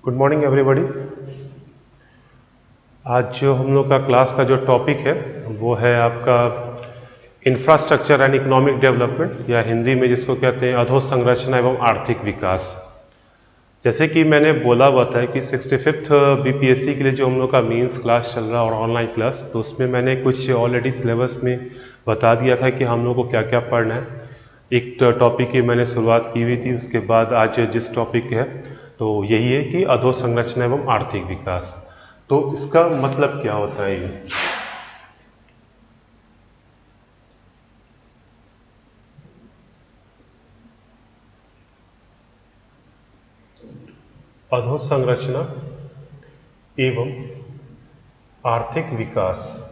Good morning everybody. आज जो हम लोग का क्लास का जो टॉपिक है वो है आपका इंफ्रास्ट्रक्चर एंड इकोनॉमिक डेवलपमेंट, या हिंदी में जिसको कहते हैं अधोसंरचना एवं आर्थिक विकास। जैसे कि मैंने बोला हुआ था कि 65th बीपीएससी के लिए जो हम लोग का मेंस क्लास चल रहा है और ऑनलाइन क्लास, तो उसमें मैंने कुछ ऑलरेडी सिलेबस में बता दिया था कि हम लोग को क्या क्या पढ़ना है। एक टॉपिक की मैंने शुरुआत की हुई थी, उसके बाद आज जिस टॉपिक है तो यही है कि अधोसंरचना एवं आर्थिक विकास। तो इसका मतलब क्या होता है ये? अधोसंरचना एवं आर्थिक विकास।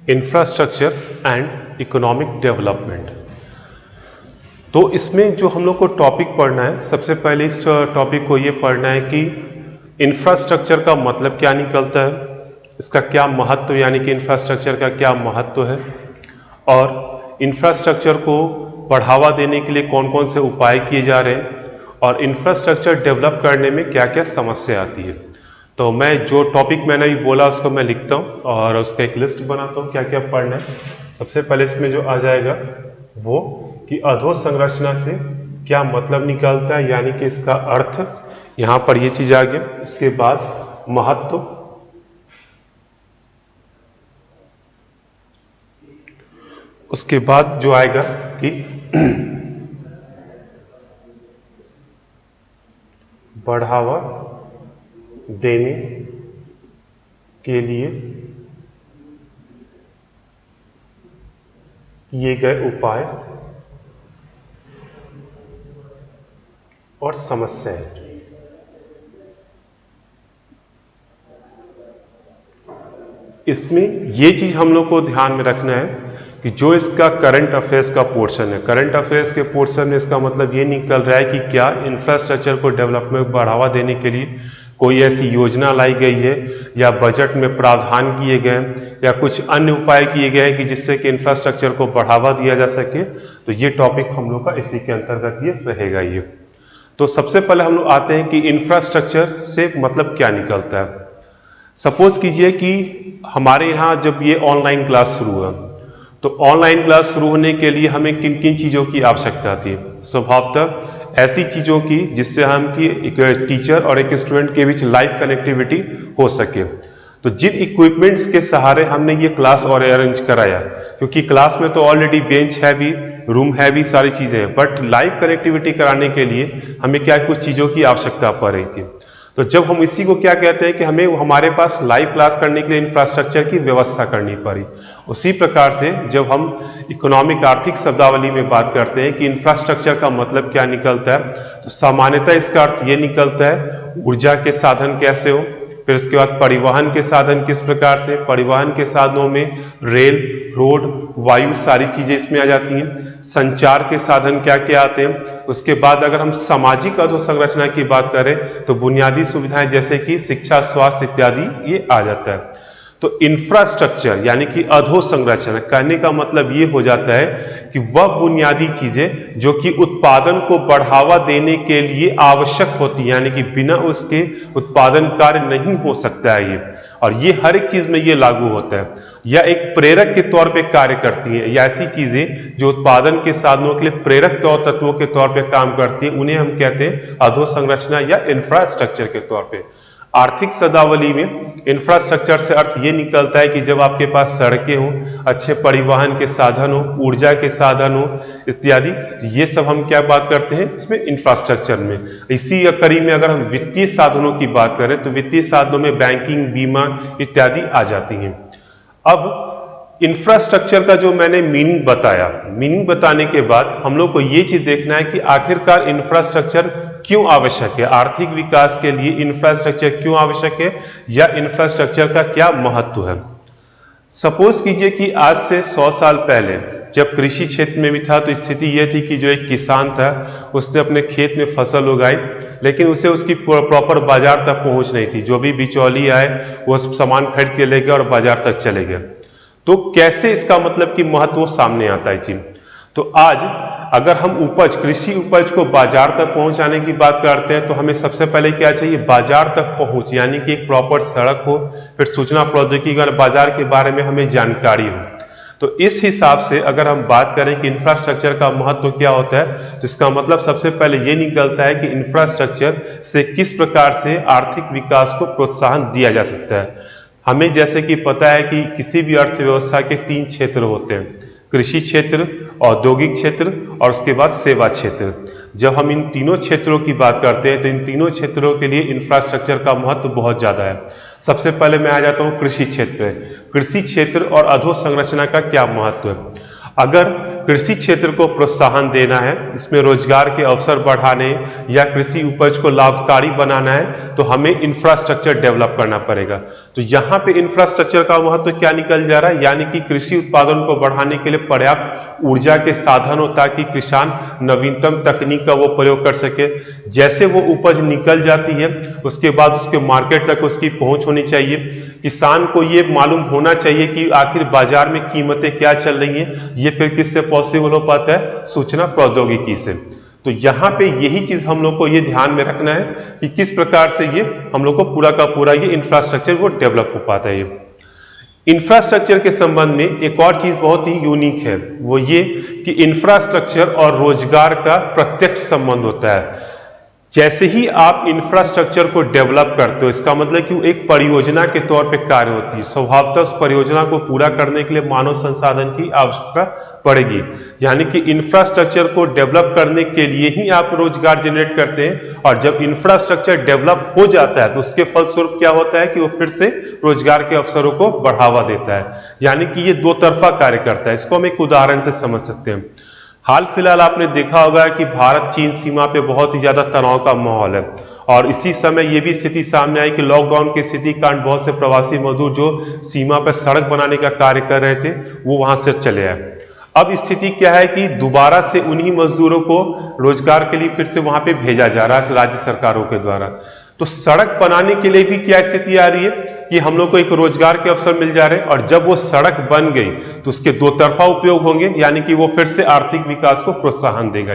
Infrastructure and economic development. तो इसमें जो हम लोग को टॉपिक पढ़ना है, सबसे पहले इस टॉपिक को ये पढ़ना है कि इंफ्रास्ट्रक्चर का मतलब क्या निकलता है, इसका क्या महत्व, यानी कि इंफ्रास्ट्रक्चर का क्या महत्व है, और इंफ्रास्ट्रक्चर को बढ़ावा देने के लिए कौन कौन से उपाय किए जा रहे हैं, और इंफ्रास्ट्रक्चर डेवलप करने में क्या क्या समस्या आती है। तो मैं जो टॉपिक मैंने अभी बोला उसको मैं लिखता हूँ और उसका एक लिस्ट बनाता हूँ क्या क्या पढ़ना है। सबसे पहले इसमें जो आ जाएगा वो कि अधोसंरचना से क्या मतलब निकलता है, यानी कि इसका अर्थ, यहां पर ये चीज आ गया। इसके बाद महत्व, उसके बाद जो आएगा कि बढ़ावा देने के लिए किए गए उपाय और समस्याएं। इसमें ये चीज हम लोग को ध्यान में रखना है कि जो इसका करंट अफेयर्स का पोर्शन है, करंट अफेयर्स के पोर्शन में इसका मतलब ये निकल रहा है कि क्या इंफ्रास्ट्रक्चर को डेवलपमेंट बढ़ावा देने के लिए कोई ऐसी योजना लाई गई है, या बजट में प्रावधान किए गए, या कुछ अन्य उपाय किए गए हैं कि जिससे कि इंफ्रास्ट्रक्चर को बढ़ावा दिया जा सके। तो ये टॉपिक हम लोग का इसी के अंतर्गत ये रहेगा। ये तो सबसे पहले हम लोग आते हैं कि इंफ्रास्ट्रक्चर से मतलब क्या निकलता है। सपोज कीजिए कि हमारे यहाँ जब ये ऑनलाइन क्लास शुरू हुआ, तो ऑनलाइन क्लास शुरू होने के लिए हमें किन किन चीज़ों की आवश्यकता थी। स्वभावतः ऐसी चीज़ों की जिससे हम कि एक टीचर और एक स्टूडेंट के बीच लाइव कनेक्टिविटी हो सके। तो जिन इक्विपमेंट्स के सहारे हमने ये क्लास और अरेंज कराया, क्योंकि क्लास में तो ऑलरेडी बेंच है भी, रूम है भी, सारी चीज़ें हैं, बट लाइव कनेक्टिविटी कराने के लिए हमें क्या कुछ चीज़ों की आवश्यकता पड़ रही थी। तो जब हम इसी को क्या कहते हैं कि हमें हमारे पास लाइव क्लास करने के लिए इंफ्रास्ट्रक्चर की व्यवस्था करनी पड़ी। उसी प्रकार से जब हम इकोनॉमिक आर्थिक शब्दावली में बात करते हैं कि इंफ्रास्ट्रक्चर का मतलब क्या निकलता है, तो सामान्यतः इसका अर्थ ये निकलता है ऊर्जा के साधन कैसे हो, फिर उसके बाद परिवहन के साधन किस प्रकार से, परिवहन के साधनों में रेल, रोड, वायु, सारी चीजें इसमें आ जाती हैं। संचार के साधन क्या क्या आते हैं। उसके बाद अगर हम सामाजिक अधोसंरचना की बात करें तो बुनियादी सुविधाएं जैसे कि शिक्षा, स्वास्थ्य इत्यादि ये आ जाता है। तो इंफ्रास्ट्रक्चर यानी कि अधोसंरचना कहने का मतलब ये हो जाता है कि वह बुनियादी चीजें जो कि उत्पादन को बढ़ावा देने के लिए आवश्यक होती है, यानी कि बिना उसके उत्पादन कार्य नहीं हो सकता है ये, और ये हर एक चीज में ये लागू होता है, या एक प्रेरक के तौर पे कार्य करती हैं, या ऐसी चीजें जो उत्पादन के साधनों के लिए प्रेरक तौर तत्वों के तौर पे काम करती हैं, उन्हें हम कहते हैं अधोसंरचना या इंफ्रास्ट्रक्चर के तौर पे। आर्थिक शब्दावली में इंफ्रास्ट्रक्चर से अर्थ ये निकलता है कि जब आपके पास सड़कें हों, अच्छे परिवहन के साधन हो, ऊर्जा के साधन हो इत्यादि, ये सब हम क्या बात करते हैं इसमें इंफ्रास्ट्रक्चर में। इसी कड़ी में अगर हम वित्तीय साधनों की बात करें तो वित्तीय साधनों में बैंकिंग, बीमा इत्यादि आ जाती हैं। अब इंफ्रास्ट्रक्चर का जो मैंने मीनिंग बताया, मीनिंग बताने के बाद हम लोग को ये चीज देखना है कि आखिरकार इंफ्रास्ट्रक्चर क्यों आवश्यक है, आर्थिक विकास के लिए इंफ्रास्ट्रक्चर क्यों आवश्यक है, या इंफ्रास्ट्रक्चर का क्या महत्व है। सपोज कीजिए कि आज से 100 साल पहले जब कृषि क्षेत्र में भी था तो स्थिति यह थी कि जो एक किसान था उसने अपने खेत में फसल उगाई, लेकिन उसे उसकी प्रॉपर बाजार तक पहुंच नहीं थी। जो भी बिचौली आए वो सामान खरीद के ले गए और बाजार तक चले गए। तो कैसे इसका मतलब कि महत्व सामने आता है जी। तो आज अगर हम उपज, कृषि उपज को बाजार तक पहुंचाने की बात करते हैं तो हमें सबसे पहले क्या चाहिए, बाजार तक पहुंच, यानी कि एक प्रॉपर सड़क हो, फिर सूचना प्रौद्योगिकी और बाजार के बारे में हमें जानकारी हो। तो इस हिसाब से अगर हम बात करें कि इंफ्रास्ट्रक्चर का महत्व क्या होता है, तो इसका मतलब सबसे पहले ये निकलता है कि इंफ्रास्ट्रक्चर से किस प्रकार से आर्थिक विकास को प्रोत्साहन दिया जा सकता है। हमें जैसे कि पता है कि किसी भी अर्थव्यवस्था के 3 क्षेत्र होते हैं, कृषि क्षेत्र, औद्योगिक क्षेत्र और उसके बाद सेवा क्षेत्र। जब हम इन तीनों क्षेत्रों की बात करते हैं तो इन तीनों क्षेत्रों के लिए इंफ्रास्ट्रक्चर का महत्व बहुत ज्यादा है। सबसे पहले मैं आ जाता हूं कृषि क्षेत्र। कृषि क्षेत्र और अधोसंरचना का क्या महत्व है। अगर कृषि क्षेत्र को प्रोत्साहन देना है, इसमें रोजगार के अवसर बढ़ाने या कृषि उपज को लाभकारी बनाना है, तो हमें इंफ्रास्ट्रक्चर डेवलप करना पड़ेगा। तो यहाँ पे इंफ्रास्ट्रक्चर का महत्व क्या निकल जा रहा है, यानी कि कृषि उत्पादन को बढ़ाने के लिए पर्याप्त ऊर्जा के साधन हो ताकि किसान नवीनतम तकनीक का वो प्रयोग कर सके। जैसे वो उपज निकल जाती है उसके बाद उसके मार्केट तक उसकी पहुंच होनी चाहिए। किसान को ये मालूम होना चाहिए कि आखिर बाजार में कीमतें क्या चल रही हैं। ये फिर किससे पॉसिबल हो पाता है, सूचना प्रौद्योगिकी से। तो यहाँ पे यही चीज हम लोग को ये ध्यान में रखना है कि किस प्रकार से ये हम लोग को पूरा का पूरा ये इंफ्रास्ट्रक्चर वो डेवलप हो पाता है। इंफ्रास्ट्रक्चर के संबंध में एक और चीज बहुत ही यूनिक है, वो ये कि इंफ्रास्ट्रक्चर और रोजगार का प्रत्यक्ष संबंध होता है। जैसे ही आप इंफ्रास्ट्रक्चर को डेवलप करते हो, इसका मतलब कि वो एक परियोजना के तौर पे कार्य होती है। स्वभावतः उस परियोजना को पूरा करने के लिए मानव संसाधन की आवश्यकता पड़ेगी, यानी कि इंफ्रास्ट्रक्चर को डेवलप करने के लिए ही आप रोजगार जनरेट करते हैं। और जब इंफ्रास्ट्रक्चर डेवलप हो जाता है तो उसके फलस्वरूप क्या होता है कि वो फिर से रोजगार के अवसरों को बढ़ावा देता है, यानी कि ये दो तरफा कार्य करता है। इसको हम एक उदाहरण से समझ सकते हैं। हाल फिलहाल आपने देखा होगा कि भारत चीन सीमा पे बहुत ही ज्यादा तनाव का माहौल है, और इसी समय ये भी स्थिति सामने आई कि लॉकडाउन की स्थिति के कारण बहुत से प्रवासी मजदूर जो सीमा पर सड़क बनाने का कार्य कर रहे थे वो वहां से चले आए। अब स्थिति क्या है कि दोबारा से उन्हीं मजदूरों को रोजगार के लिए फिर से वहां पे भेजा जा रहा है राज्य सरकारों के द्वारा। तो सड़क बनाने के लिए भी क्या स्थिति आ रही है कि हम लोग को एक रोजगार के अवसर मिल जा रहे हैं, और जब वो सड़क बन गई तो उसके दो तरफा उपयोग होंगे, यानी कि वो फिर से आर्थिक विकास को प्रोत्साहन देगा।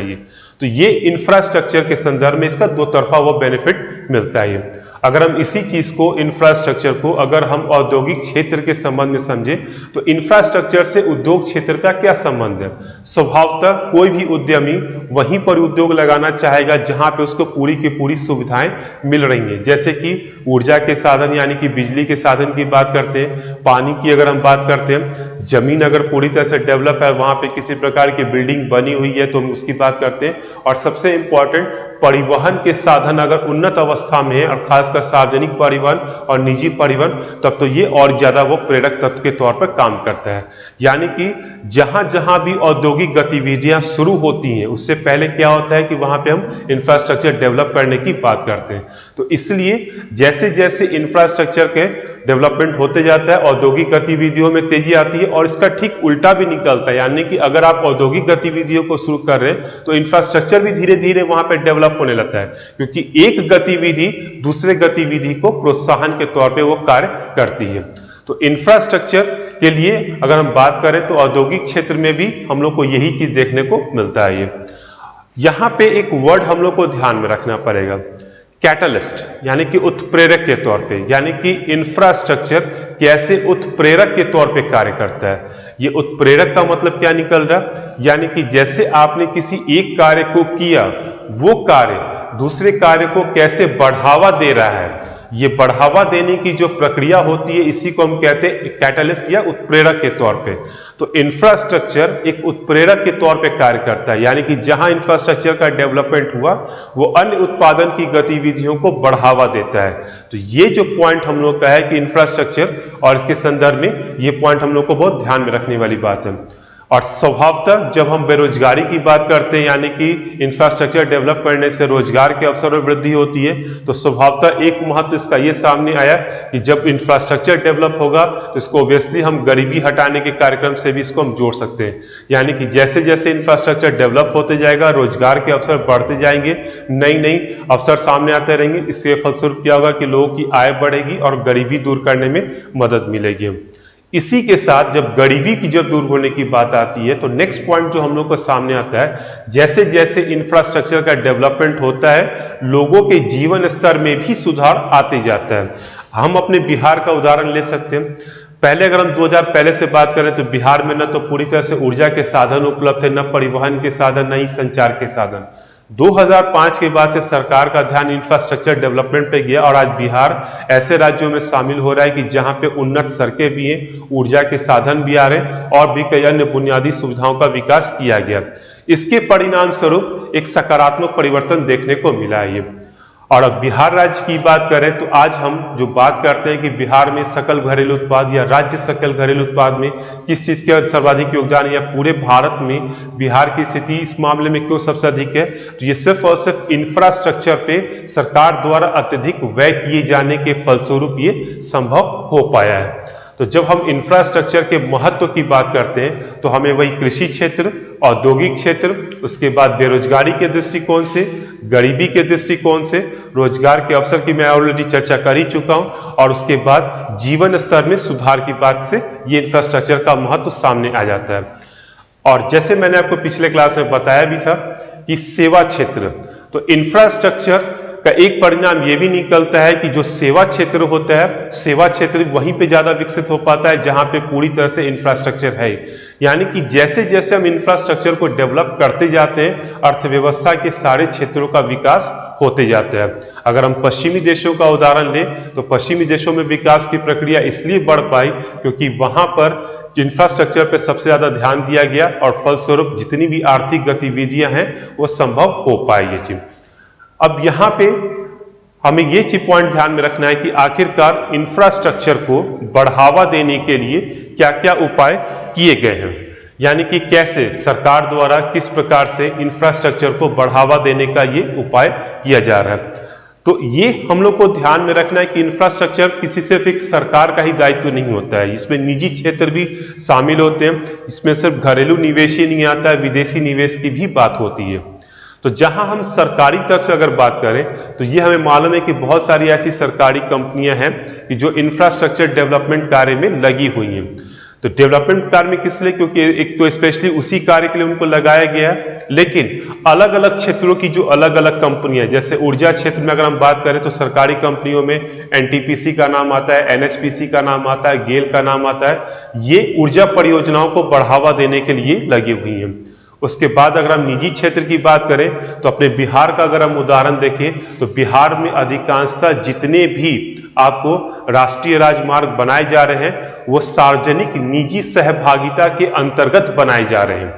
ये इंफ्रास्ट्रक्चर के संदर्भ में इसका दो तरफा वो बेनिफिट मिलता है। अगर हम इसी चीज को, इंफ्रास्ट्रक्चर को अगर हम औद्योगिक क्षेत्र के संबंध में समझे तो इंफ्रास्ट्रक्चर से उद्योग क्षेत्र का क्या संबंध है। स्वभावतः कोई भी उद्यमी वहीं पर उद्योग लगाना चाहेगा जहां पे उसको पूरी की पूरी सुविधाएं मिल रही हैं। जैसे कि ऊर्जा के साधन, यानी कि बिजली के साधन की बात करते हैं, पानी की अगर हम बात करते हैं, जमीन अगर पूरी तरह से डेवलप है, वहां पे किसी प्रकार की बिल्डिंग बनी हुई है तो हम उसकी बात करते हैं। और सबसे इंपॉर्टेंट, परिवहन के साधन अगर उन्नत अवस्था में है, और खासकर सार्वजनिक परिवहन और निजी परिवहन, तब तो ये और ज्यादा वो प्रेरक तत्व के तौर पर काम करता है। यानी कि जहां जहां भी औद्योगिक गतिविधियां शुरू होती हैं उससे पहले क्या होता है कि वहां पे हम इंफ्रास्ट्रक्चर डेवलप करने की बात करते हैं। तो इसलिए जैसे जैसे इंफ्रास्ट्रक्चर के डेवलपमेंट होते जाता है औद्योगिक गतिविधियों में तेजी आती है, और इसका ठीक उल्टा भी निकलता है। यानी कि अगर आप औद्योगिक गतिविधियों को शुरू कर रहे हैं तो इंफ्रास्ट्रक्चर भी धीरे धीरे वहां पे डेवलप होने लगता है, क्योंकि एक गतिविधि दूसरे गतिविधि को प्रोत्साहन के तौर पे वो कार्य करती है। तो इंफ्रास्ट्रक्चर के लिए अगर हम बात करें तो औद्योगिक क्षेत्र में भी हम लोग को यही चीज देखने को मिलता है। यहां पे एक वर्ड हम लोग को ध्यान में रखना पड़ेगा, कैटलिस्ट, यानी कि उत्प्रेरक के तौर पे। यानी कि इंफ्रास्ट्रक्चर कैसे उत्प्रेरक के तौर पे कार्य करता है। ये उत्प्रेरक का मतलब क्या निकल रहा, यानी कि जैसे आपने किसी एक कार्य को किया, वो कार्य दूसरे कार्य को कैसे बढ़ावा दे रहा है। ये बढ़ावा देने की जो प्रक्रिया होती है इसी को हम कहते हैं कैटलिस्ट या उत्प्रेरक के तौर पे। तो इंफ्रास्ट्रक्चर एक उत्प्रेरक के तौर पे कार्य करता है, यानी कि जहां इंफ्रास्ट्रक्चर का डेवलपमेंट हुआ वो अन्य उत्पादन की गतिविधियों को बढ़ावा देता है। तो ये जो पॉइंट हम लोग का है कि इंफ्रास्ट्रक्चर और इसके संदर्भ में ये पॉइंट हम लोग को बहुत ध्यान में रखने वाली बात है। और स्वभावतः जब हम बेरोजगारी की बात करते हैं, यानी कि इंफ्रास्ट्रक्चर डेवलप करने से रोजगार के अवसर में वृद्धि होती है, तो स्वभावतः एक महत्व इसका ये सामने आया कि जब इंफ्रास्ट्रक्चर डेवलप होगा तो इसको ऑब्वियसली हम गरीबी हटाने के कार्यक्रम से भी इसको हम जोड़ सकते हैं। यानी कि जैसे जैसे इंफ्रास्ट्रक्चर डेवलप होते जाएगा रोजगार के अवसर बढ़ते जाएंगे, नई नई अवसर सामने आते रहेंगे। इसके फलस्वरूप क्या होगा कि लोगों की आय बढ़ेगी और गरीबी दूर करने में मदद मिलेगी। इसी के साथ जब गरीबी की जब दूर होने की बात आती है तो नेक्स्ट पॉइंट जो हम लोग को सामने आता है, जैसे जैसे इंफ्रास्ट्रक्चर का डेवलपमेंट होता है लोगों के जीवन स्तर में भी सुधार आते जाता है। हम अपने बिहार का उदाहरण ले सकते हैं। पहले अगर हम 2000 पहले से बात करें तो बिहार में न तो पूरी तरह से ऊर्जा के साधन उपलब्ध थे, न परिवहन के साधन, न ही संचार के साधन। 2005 के बाद से सरकार का ध्यान इंफ्रास्ट्रक्चर डेवलपमेंट पे गया और आज बिहार ऐसे राज्यों में शामिल हो रहा है कि जहां पे उन्नत सड़कें भी हैं, ऊर्जा के साधन भी आ रहे हैं और भी कई अन्य बुनियादी सुविधाओं का विकास किया गया। इसके परिणाम स्वरूप एक सकारात्मक परिवर्तन देखने को मिला है ये। और अब बिहार राज्य की बात करें तो आज हम जो बात करते हैं कि बिहार में सकल घरेलू उत्पाद या राज्य सकल घरेलू उत्पाद में किस चीज के सर्वाधिक योगदान है या पूरे भारत में बिहार की स्थिति इस मामले में क्यों सबसे अधिक है, तो ये सिर्फ और सिर्फ इंफ्रास्ट्रक्चर पे सरकार द्वारा अत्यधिक व्यय किए जाने के फलस्वरूप ये संभव हो पाया है। तो जब हम इंफ्रास्ट्रक्चर के महत्व की बात करते हैं तो हमें वही कृषि क्षेत्र, औद्योगिक क्षेत्र, उसके बाद बेरोजगारी के दृष्टिकोण से, गरीबी के दृष्टिकोण से, रोजगार के अवसर की मैं ऑलरेडी चर्चा कर ही चुका हूं, और उसके बाद जीवन स्तर में सुधार की बात से ये इंफ्रास्ट्रक्चर का महत्व सामने आ जाता है। और जैसे मैंने आपको पिछले क्लास में बताया भी था कि सेवा क्षेत्र, तो इंफ्रास्ट्रक्चर का एक परिणाम यह भी निकलता है कि जो सेवा क्षेत्र होता है, सेवा क्षेत्र वहीं पे ज्यादा विकसित हो पाता है जहां पे पूरी तरह से इंफ्रास्ट्रक्चर है। यानी कि जैसे जैसे हम इंफ्रास्ट्रक्चर को डेवलप करते जाते हैं अर्थव्यवस्था के सारे क्षेत्रों का विकास होते जाता है। अगर हम पश्चिमी देशों का उदाहरण लें तो पश्चिमी देशों में विकास की प्रक्रिया इसलिए बढ़ पाई क्योंकि वहां पर इंफ्रास्ट्रक्चर पर सबसे ज्यादा ध्यान दिया गया और फलस्वरूप जितनी भी आर्थिक गतिविधियां हैं वो संभव हो पाई ये चीज। अब यहां पे हमें ये चीज पॉइंट ध्यान में रखना है कि आखिरकार इंफ्रास्ट्रक्चर को बढ़ावा देने के लिए क्या क्या उपाय किए गए हैं, यानी कि कैसे सरकार द्वारा किस प्रकार से इंफ्रास्ट्रक्चर को बढ़ावा देने का ये उपाय किया जा रहा है। तो ये हम लोग को ध्यान में रखना है कि इंफ्रास्ट्रक्चर किसी सिर्फ एक सरकार का ही दायित्व नहीं होता है, इसमें निजी क्षेत्र भी शामिल होते हैं। इसमें सिर्फ घरेलू निवेश ही नहीं आता है, विदेशी निवेश की भी बात होती है। तो जहां हम सरकारी तरफ से अगर बात करें तो ये हमें मालूम है कि बहुत सारी ऐसी सरकारी कंपनियां हैं कि जो इंफ्रास्ट्रक्चर डेवलपमेंट कार्य में लगी हुई हैं। तो डेवलपमेंट कार्य में किस लिए, क्योंकि एक तो स्पेशली उसी कार्य के लिए उनको लगाया गया है, लेकिन अलग अलग क्षेत्रों की जो अलग अलग कंपनियां, जैसे ऊर्जा क्षेत्र में अगर हम बात करें तो सरकारी कंपनियों में एनटीपीसी का नाम आता है, एनएचपीसी का नाम आता है, गेल का नाम आता है। ये ऊर्जा परियोजनाओं को बढ़ावा देने के लिए लगी हुई हैं। उसके बाद अगर हम निजी क्षेत्र की बात करें तो अपने बिहार का अगर हम उदाहरण देखें तो बिहार में अधिकांशतः जितने भी आपको राष्ट्रीय राजमार्ग बनाए जा रहे हैं वो सार्वजनिक निजी सहभागिता के अंतर्गत बनाए जा रहे हैं।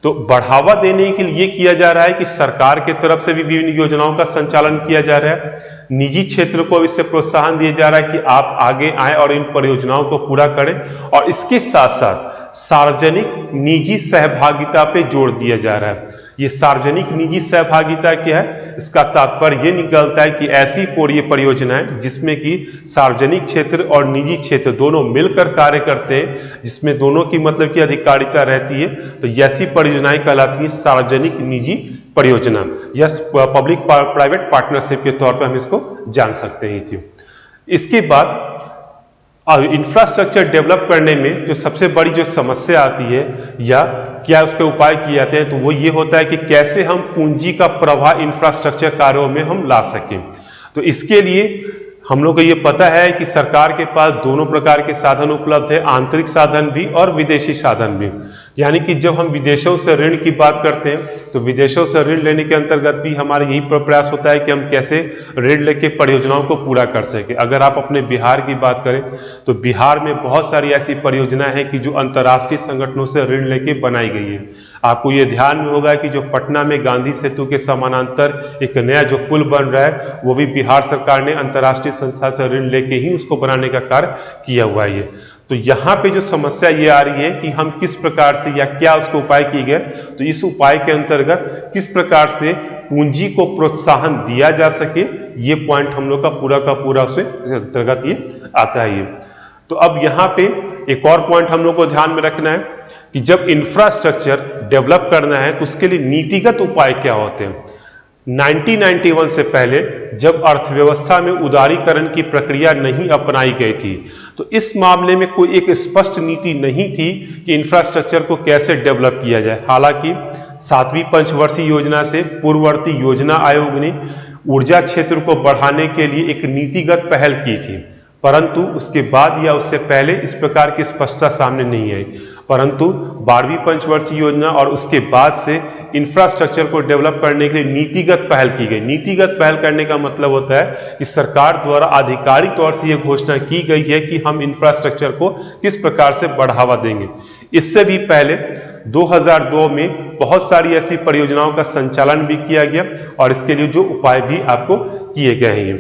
तो बढ़ावा देने के लिए किया जा रहा है कि सरकार के तरफ से भी विभिन्न योजनाओं का संचालन किया जा रहा है, निजी क्षेत्र को इससे प्रोत्साहन दिया जा रहा है कि आप आगे आए और इन परियोजनाओं को पूरा करें, और इसके साथ साथ सार्वजनिक निजी सहभागिता पे जोर दिया जा रहा है। ये सार्वजनिक निजी सहभागिता क्या है, इसका तात्पर्य ये निकलता है कि ऐसी कोई परियोजनाएं जिसमें कि सार्वजनिक क्षेत्र और निजी क्षेत्र दोनों मिलकर कार्य करते हैं, जिसमें दोनों की मतलब की अधिकारिता रहती है, तो ऐसी परियोजनाएं कहलाती हैं सार्वजनिक निजी परियोजना या पब्लिक प्राइवेट पार्टनरशिप के तौर पर हम इसको जान सकते हैं। इसके बाद और इंफ्रास्ट्रक्चर डेवलप करने में जो सबसे बड़ी जो समस्या आती है या क्या उसके उपाय किए जाते हैं तो वो ये होता है कि कैसे हम पूंजी का प्रवाह इंफ्रास्ट्रक्चर कार्यों में हम ला सकें। तो इसके लिए हम लोग को ये पता है कि सरकार के पास दोनों प्रकार के साधन उपलब्ध है, आंतरिक साधन भी और विदेशी साधन भी। यानी कि जब हम विदेशों से ऋण की बात करते हैं तो विदेशों से ऋण लेने के अंतर्गत भी हमारा यही प्रयास होता है कि हम कैसे ऋण लेके परियोजनाओं को पूरा कर सके। अगर आप अपने बिहार की बात करें तो बिहार में बहुत सारी ऐसी परियोजनाएं हैं कि जो अंतर्राष्ट्रीय संगठनों से ऋण लेके बनाई गई है। आपको ये ध्यान में होगा कि जो पटना में गांधी सेतु के समानांतर एक नया जो पुल बन रहा है वो भी बिहार सरकार ने अंतर्राष्ट्रीय संस्था से ऋण लेके ही उसको बनाने का कार्य किया हुआ है। तो यहाँ पे जो समस्या ये आ रही है कि हम किस प्रकार से या क्या उसको उपाय किए गए, तो इस उपाय के अंतर्गत किस प्रकार से पूंजी को प्रोत्साहन दिया जा सके, ये पॉइंट हम लोग का पूरा उसके अंतर्गत ये आता है। तो अब यहाँ पे एक और पॉइंट हम लोग को ध्यान में रखना है कि जब इंफ्रास्ट्रक्चर डेवलप करना है तो उसके लिए नीतिगत उपाय क्या होते हैं। 1991 से पहले जब अर्थव्यवस्था में उदारीकरण की प्रक्रिया नहीं अपनाई गई थी तो इस मामले में कोई एक स्पष्ट नीति नहीं थी कि इंफ्रास्ट्रक्चर को कैसे डेवलप किया जाए। हालांकि 7वीं पंचवर्षीय योजना से पूर्ववर्ती योजना आयोग ने ऊर्जा क्षेत्र को बढ़ाने के लिए एक नीतिगत पहल की थी, परंतु उसके बाद या उससे पहले इस प्रकार की स्पष्टता सामने नहीं आई। परंतु 12वीं पंचवर्षीय योजना और उसके बाद से इंफ्रास्ट्रक्चर को डेवलप करने के लिए नीतिगत पहल की गई। नीतिगत पहल करने का मतलब होता है कि सरकार द्वारा आधिकारिक तौर से यह घोषणा की गई है कि हम इंफ्रास्ट्रक्चर को किस प्रकार से बढ़ावा देंगे। इससे भी पहले 2002 में बहुत सारी ऐसी परियोजनाओं का संचालन भी किया गया और इसके लिए जो उपाय भी आपको किए गए हैं।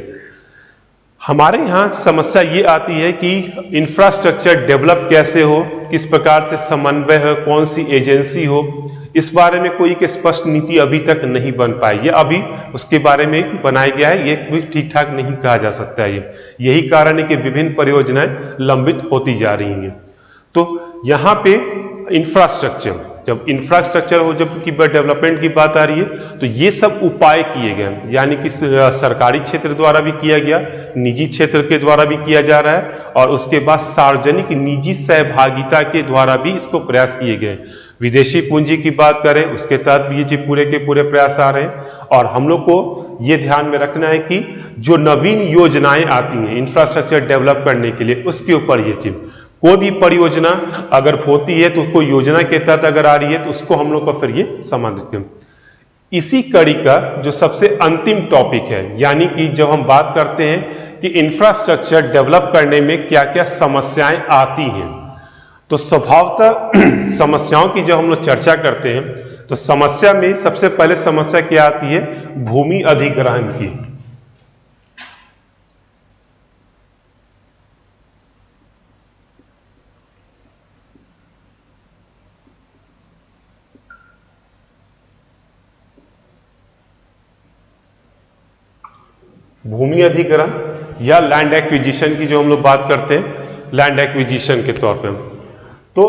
हमारे यहाँ समस्या ये आती है कि इंफ्रास्ट्रक्चर डेवलप कैसे हो, किस प्रकार से समन्वय हो, कौन सी एजेंसी हो, इस बारे में कोई एक स्पष्ट नीति अभी तक नहीं बन पाई है। अभी उसके बारे में बनाया गया है, ये भी ठीक ठाक नहीं कहा जा सकता है। यही कारण है कि विभिन्न परियोजनाएं लंबित होती जा रही हैं। तो यहाँ पे इंफ्रास्ट्रक्चर, जब इंफ्रास्ट्रक्चर हो, जब की डेवलपमेंट की बात आ रही है, तो ये सब उपाय किए गए, यानी कि सरकारी क्षेत्र द्वारा भी किया गया, निजी क्षेत्र के द्वारा भी किया जा रहा है और उसके बाद सार्वजनिक निजी सहभागिता के द्वारा भी इसको प्रयास किए गए। विदेशी पूंजी की बात करें, उसके तहत भी ये पूरे के पूरे प्रयास आ रहे हैं। और हम लोग को ये ध्यान में रखना है कि जो नवीन योजनाएं आती हैं इंफ्रास्ट्रक्चर डेवलप करने के लिए, उसके ऊपर ये चीज, कोई भी परियोजना अगर होती है तो कोई योजना के तहत अगर आ रही है तो उसको हम लोग को फिर ये संबंधित करें। इसी कड़ी का जो सबसे अंतिम टॉपिक है, यानी कि जब हम बात करते हैं कि इंफ्रास्ट्रक्चर डेवलप करने में क्या क्या समस्याएं आती हैं, तो स्वभावतः समस्याओं की जब हम लोग चर्चा करते हैं तो समस्या में सबसे पहले समस्या क्या आती है, भूमि अधिग्रहण की। भूमि अधिग्रहण या लैंड एक्विजिशन की जो हम लोग बात करते हैं, लैंड एक्विजिशन के तौर पे, तो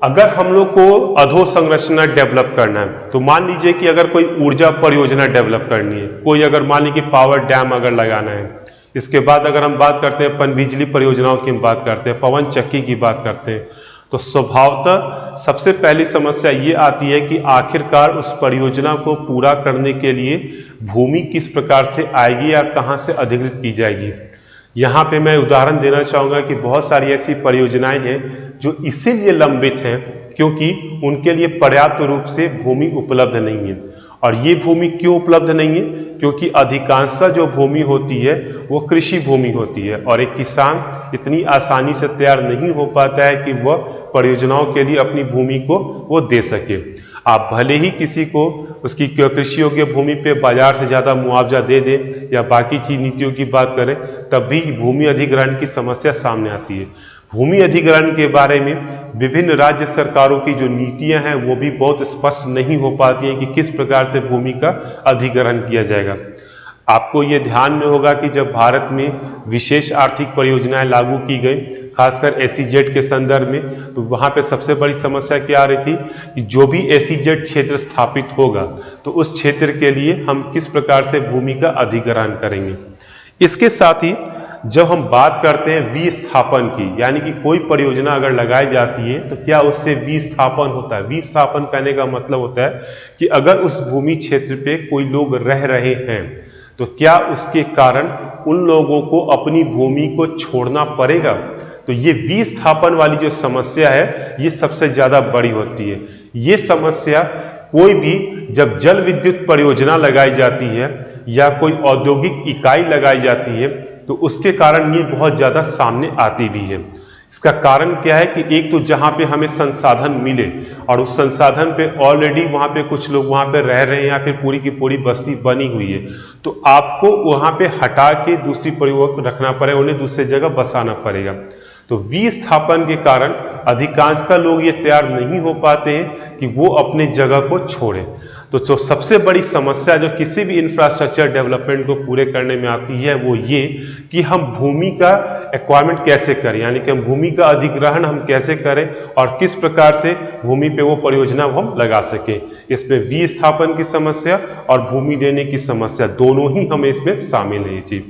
अगर हम लोग को अधोसंरचना डेवलप करना है, तो मान लीजिए कि अगर कोई ऊर्जा परियोजना डेवलप करनी है, कोई अगर मान लीजिए कि पावर डैम अगर लगाना है, इसके बाद अगर हम बात करते हैं पनबिजली परियोजनाओं की बात करते हैं, पवन चक्की की बात करते हैं, तो स्वभावतः सबसे पहली समस्या ये आती है कि आखिरकार उस परियोजना को पूरा करने के लिए भूमि किस प्रकार से आएगी या कहाँ से अधिग्रहित की जाएगी। यहाँ पे मैं उदाहरण देना चाहूँगा कि बहुत सारी ऐसी परियोजनाएं हैं जो इसीलिए लंबित हैं क्योंकि उनके लिए पर्याप्त रूप से भूमि उपलब्ध नहीं है। और ये भूमि क्यों उपलब्ध नहीं है? क्योंकि अधिकांशतः जो भूमि होती है वो कृषि भूमि होती है और एक किसान इतनी आसानी से तैयार नहीं हो पाता है कि वह परियोजनाओं के लिए अपनी भूमि को वो दे सके। आप भले ही किसी को उसकी कृषि योग्य भूमि पे बाजार से ज़्यादा मुआवजा दे दें या बाकी चीज नीतियों की बात करें, तब भी भूमि अधिग्रहण की समस्या सामने आती है। भूमि अधिग्रहण के बारे में विभिन्न राज्य सरकारों की जो नीतियां हैं वो भी बहुत स्पष्ट नहीं हो पाती हैं कि किस प्रकार से भूमि का अधिग्रहण किया जाएगा। आपको ये ध्यान में होगा कि जब भारत में विशेष आर्थिक परियोजनाएं लागू की गई, खासकर एसईजेड के संदर्भ में, तो वहां पे सबसे बड़ी समस्या क्या आ रही थी कि जो भी एसईजेड क्षेत्र स्थापित होगा तो उस क्षेत्र के लिए हम किस प्रकार से भूमि का अधिग्रहण करेंगे। इसके साथ ही जब हम बात करते हैं विस्थापन की, यानी कि कोई परियोजना अगर लगाई जाती है तो क्या उससे विस्थापन होता है। विस्थापन कहने का मतलब होता है कि अगर उस भूमि क्षेत्र पे कोई लोग रह रहे हैं तो क्या उसके कारण उन लोगों को अपनी भूमि को छोड़ना पड़ेगा। तो ये विस्थापन वाली जो समस्या है ये सबसे ज्यादा बड़ी होती है। ये समस्या कोई भी जब जल विद्युत परियोजना लगाई जाती है या कोई औद्योगिक इकाई लगाई जाती है तो उसके कारण ये बहुत ज्यादा सामने आती भी है। इसका कारण क्या है कि एक तो जहां पे हमें संसाधन मिले और उस संसाधन पे ऑलरेडी वहां पे कुछ लोग वहां पे रह रहे हैं या फिर पूरी की पूरी बस्ती बनी हुई है, तो आपको वहां पे हटा के दूसरी परियोजना रखना पड़ेगा, उन्हें दूसरी जगह बसाना पड़ेगा। तो विस्थापन के कारण अधिकांशतः लोग ये तैयार नहीं हो पाते हैं कि वो अपने जगह को छोड़ें। तो जो सबसे बड़ी समस्या जो किसी भी इंफ्रास्ट्रक्चर डेवलपमेंट को पूरे करने में आती है वो ये कि हम भूमि का एक्वायरमेंट कैसे करें, यानी कि हम भूमि का अधिग्रहण हम कैसे करें और किस प्रकार से भूमि पे वो परियोजना हम लगा सकें। इसमें विस्थापन की समस्या और भूमि देने की समस्या दोनों ही हमें इसमें शामिल है। जी,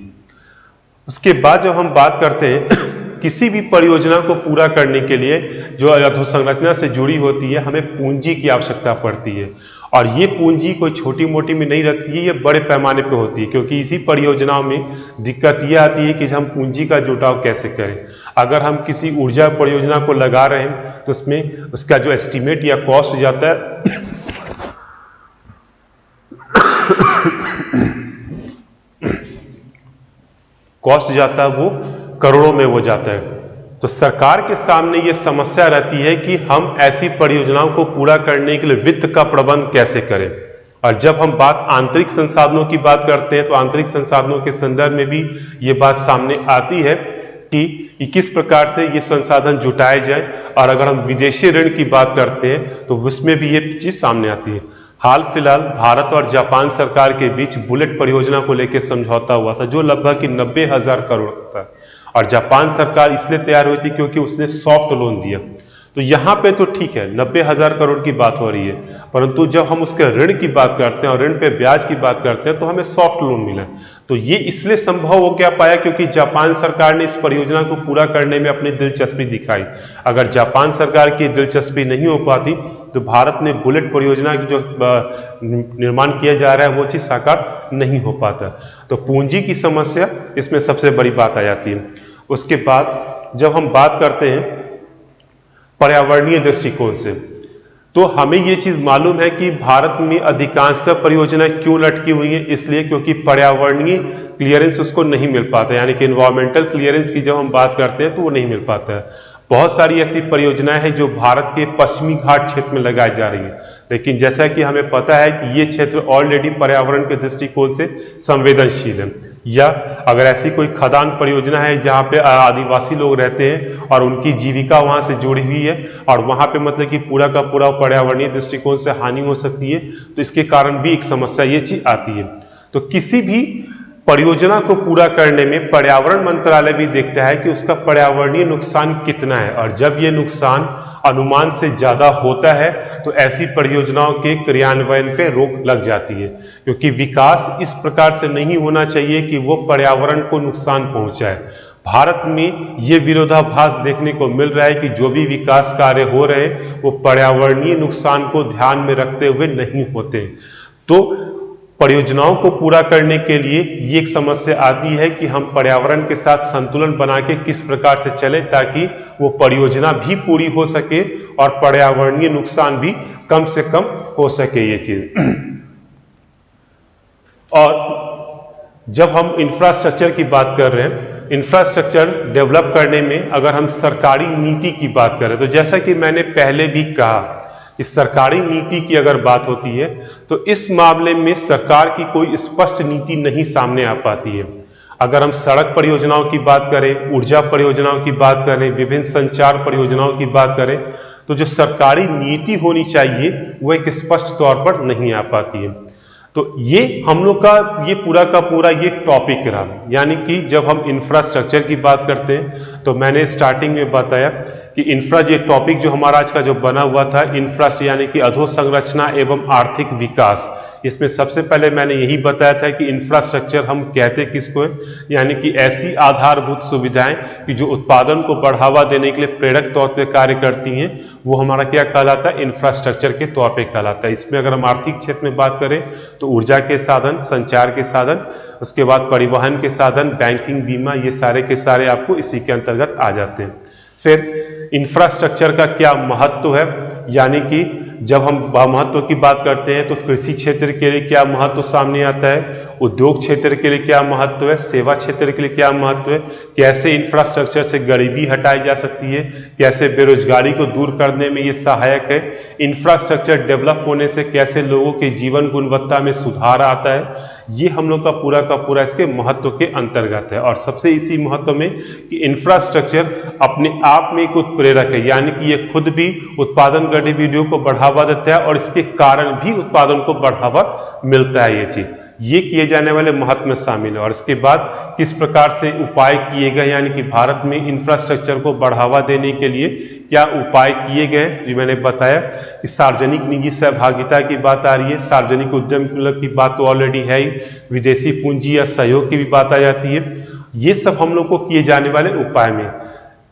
उसके बाद जब हम बात करते हैं किसी भी परियोजना को पूरा करने के लिए जो अधोसंरचना से जुड़ी होती है, हमें पूंजी की आवश्यकता पड़ती है। और ये पूंजी कोई छोटी मोटी में नहीं रखती है, ये बड़े पैमाने पे होती है, क्योंकि इसी परियोजनाओं में दिक्कत ये आती है कि हम पूंजी का जुटाव कैसे करें। अगर हम किसी ऊर्जा परियोजना को लगा रहे हैं तो उसमें उसका जो एस्टीमेट या कॉस्ट जाता है कॉस्ट जाता है वो करोड़ों में वो जाता है। तो सरकार के सामने ये समस्या रहती है कि हम ऐसी परियोजनाओं को पूरा करने के लिए वित्त का प्रबंध कैसे करें। और जब हम बात आंतरिक संसाधनों की बात करते हैं तो आंतरिक संसाधनों के संदर्भ में भी ये बात सामने आती है कि किस प्रकार से ये संसाधन जुटाए जाए। और अगर हम विदेशी ऋण की बात करते हैं तो उसमें भी ये चीज सामने आती है। हाल फिलहाल भारत और जापान सरकार के बीच बुलेट परियोजना को लेकर समझौता हुआ था, जो लगभग 90,000 करोड़ था। और जापान सरकार इसलिए तैयार हुई थी क्योंकि उसने सॉफ्ट लोन दिया। तो यहां पे तो ठीक है, 90,000 करोड़ की बात हो रही है, परंतु जब हम उसके ऋण की बात करते हैं और ऋण पे ब्याज की बात करते हैं तो हमें सॉफ्ट लोन मिला। तो ये इसलिए संभव हो क्या पाया क्योंकि जापान सरकार ने इस परियोजना को पूरा करने में अपनी दिलचस्पी दिखाई। अगर जापान सरकार की दिलचस्पी नहीं हो पाती तो भारत ने बुलेट परियोजना की जो निर्माण किया जा रहा है वो चीज साकार नहीं हो पाता। तो पूंजी की समस्या इसमें सबसे बड़ी बात आ जाती है। उसके बाद जब हम बात करते हैं पर्यावरणीय दृष्टिकोण से, तो हमें यह चीज मालूम है कि भारत में अधिकांशतः परियोजनाएं क्यों लटकी हुई हैं, इसलिए क्योंकि पर्यावरणीय क्लियरेंस उसको नहीं मिल पाता, यानी कि एनवायरमेंटल क्लियरेंस की जब हम बात करते हैं तो वो नहीं मिल पाता है। बहुत सारी ऐसी परियोजनाएं हैं जो भारत के पश्चिमी घाट क्षेत्र में लगाई जा रही है, लेकिन जैसा कि हमें पता है कि ये क्षेत्र ऑलरेडी पर्यावरण के दृष्टिकोण से संवेदनशील है। या अगर ऐसी कोई खदान परियोजना है जहां पे आदिवासी लोग रहते हैं और उनकी जीविका वहां से जुड़ी हुई है और वहां पे मतलब कि पूरा का पूरा पर्यावरणीय दृष्टिकोण से हानि हो सकती है, तो इसके कारण भी एक समस्या ये चीज आती है। तो किसी भी परियोजना को पूरा करने में पर्यावरण मंत्रालय भी देखता है कि उसका पर्यावरणीय नुकसान कितना है, और जब ये नुकसान अनुमान से ज्यादा होता है तो ऐसी परियोजनाओं के क्रियान्वयन पे रोक लग जाती है, क्योंकि विकास इस प्रकार से नहीं होना चाहिए कि वो पर्यावरण को नुकसान पहुंचाए। भारत में ये विरोधाभास देखने को मिल रहा है कि जो भी विकास कार्य हो रहे हैं वो पर्यावरणीय नुकसान को ध्यान में रखते हुए नहीं होते। तो परियोजनाओं को पूरा करने के लिए ये एक समस्या आती है कि हम पर्यावरण के साथ संतुलन बना के किस प्रकार से चले ताकि वो परियोजना भी पूरी हो सके और पर्यावरणीय नुकसान भी कम से कम हो सके ये चीज। और जब हम इंफ्रास्ट्रक्चर की बात कर रहे हैं, इंफ्रास्ट्रक्चर डेवलप करने में अगर हम सरकारी नीति की बात करें तो जैसा कि मैंने पहले भी कहा कि सरकारी नीति की अगर बात होती है तो इस मामले में सरकार की कोई स्पष्ट नीति नहीं सामने आ पाती है। अगर हम सड़क परियोजनाओं की बात करें, ऊर्जा परियोजनाओं की बात करें, विभिन्न संचार परियोजनाओं की बात करें, तो जो सरकारी नीति होनी चाहिए वो एक स्पष्ट तौर पर नहीं आ पाती है। तो ये हम लोग का ये पूरा का पूरा ये टॉपिक रहा, यानी कि जब हम इंफ्रास्ट्रक्चर की बात करते हैं तो मैंने स्टार्टिंग में बताया कि इंफ्रा ये टॉपिक जो हमारा आज का जो बना हुआ था इंफ्रास्ट्रक्चर यानी कि अधोसंरचना एवं आर्थिक विकास, इसमें सबसे पहले मैंने यही बताया था कि इंफ्रास्ट्रक्चर हम कहते किसको है, यानी कि ऐसी आधारभूत सुविधाएं कि जो उत्पादन को बढ़ावा देने के लिए प्रेरक तौर पे कार्य करती हैं, वो हमारा क्या कहलाता है, इंफ्रास्ट्रक्चर के तौर पे कहलाता है। इसमें अगर हम आर्थिक क्षेत्र में बात करें तो ऊर्जा के साधन, संचार के साधन, उसके बाद परिवहन के साधन, बैंकिंग, बीमा, ये सारे के सारे आपको इसी के अंतर्गत आ जाते हैं। फिर इंफ्रास्ट्रक्चर का क्या महत्व है, यानी कि जब हम महत्व की बात करते हैं तो कृषि क्षेत्र के लिए क्या महत्व सामने आता है, उद्योग क्षेत्र के लिए क्या महत्व है, सेवा क्षेत्र के लिए क्या महत्व है, कैसे इंफ्रास्ट्रक्चर से गरीबी हटाई जा सकती है, कैसे बेरोजगारी को दूर करने में ये सहायक है, इंफ्रास्ट्रक्चर डेवलप होने से कैसे लोगों के जीवन गुणवत्ता में सुधार आता है, ये हम लोग का पूरा इसके महत्व के अंतर्गत है। और सबसे इसी महत्व में कि इंफ्रास्ट्रक्चर अपने आप में एक उत्प्रेरक है, यानी कि ये खुद भी उत्पादन गतिविधियों को बढ़ावा देता है और इसके कारण भी उत्पादन को बढ़ावा मिलता है। ये चीज ये किए जाने वाले महत्व में शामिल है। और इसके बाद किस प्रकार से उपाय किए गए, यानी कि भारत में इंफ्रास्ट्रक्चर को बढ़ावा देने के लिए क्या उपाय किए गए, जो मैंने बताया कि सार्वजनिक निजी सहभागिता की बात आ रही है, सार्वजनिक उद्यम की बात तो ऑलरेडी है ही, विदेशी पूंजी या सहयोग की भी बात आ जाती है। ये सब हम लोग को किए जाने वाले उपाय में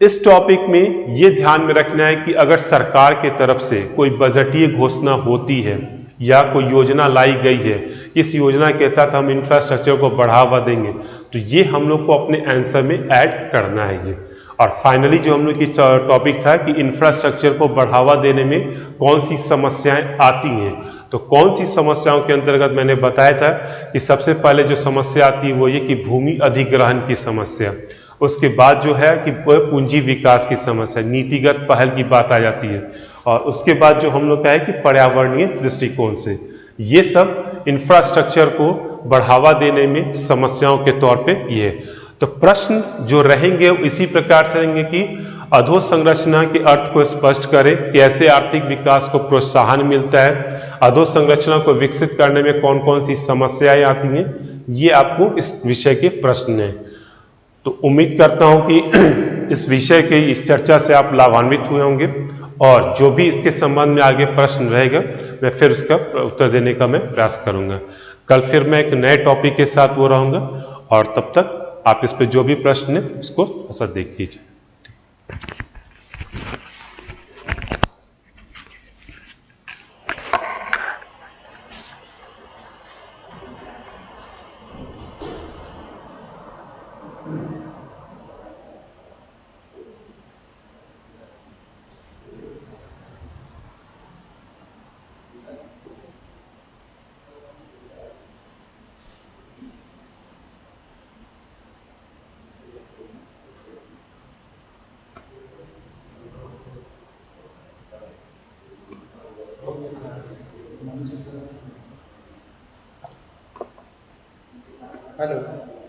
इस टॉपिक में यह ध्यान में रखना है कि अगर सरकार की तरफ से कोई बजटीय घोषणा होती है या कोई योजना लाई गई है, इस योजना के तहत हम इंफ्रास्ट्रक्चर को बढ़ावा देंगे, तो ये हम लोग को अपने आंसर में ऐड करना है ये। और फाइनली जो हम लोग की टॉपिक था कि इंफ्रास्ट्रक्चर को बढ़ावा देने में कौन सी समस्याएं आती हैं, तो कौन सी समस्याओं के अंतर्गत मैंने बताया था कि सबसे पहले जो समस्या आती है वो ये कि भूमि अधिग्रहण की समस्या, उसके बाद जो है कि पूंजी विकास की समस्या, नीतिगत पहल की बात आ जाती है, और उसके बाद जो हम लोग का है कि पर्यावरणीय दृष्टिकोण से, ये सब इंफ्रास्ट्रक्चर को बढ़ावा देने में समस्याओं के तौर पे ये। तो प्रश्न जो रहेंगे इसी प्रकार से रहेंगे कि अधोसंरचना के अर्थ को स्पष्ट करें, कैसे आर्थिक विकास को प्रोत्साहन मिलता है, अधोसंरचना को विकसित करने में कौन कौन सी समस्याएं आती हैं, ये आपको इस विषय के प्रश्न हैं। तो उम्मीद करता हूं कि इस विषय के इस चर्चा से आप लाभान्वित हुए होंगे, और जो भी इसके संबंध में आगे प्रश्न रहेगा मैं फिर उसका उत्तर देने का मैं प्रयास करूंगा। कल फिर मैं एक नए टॉपिक के साथ वो रहूंगा, और तब तक आप इस पे जो भी प्रश्न है उसको ऐसा देख लीजिए। हेलो।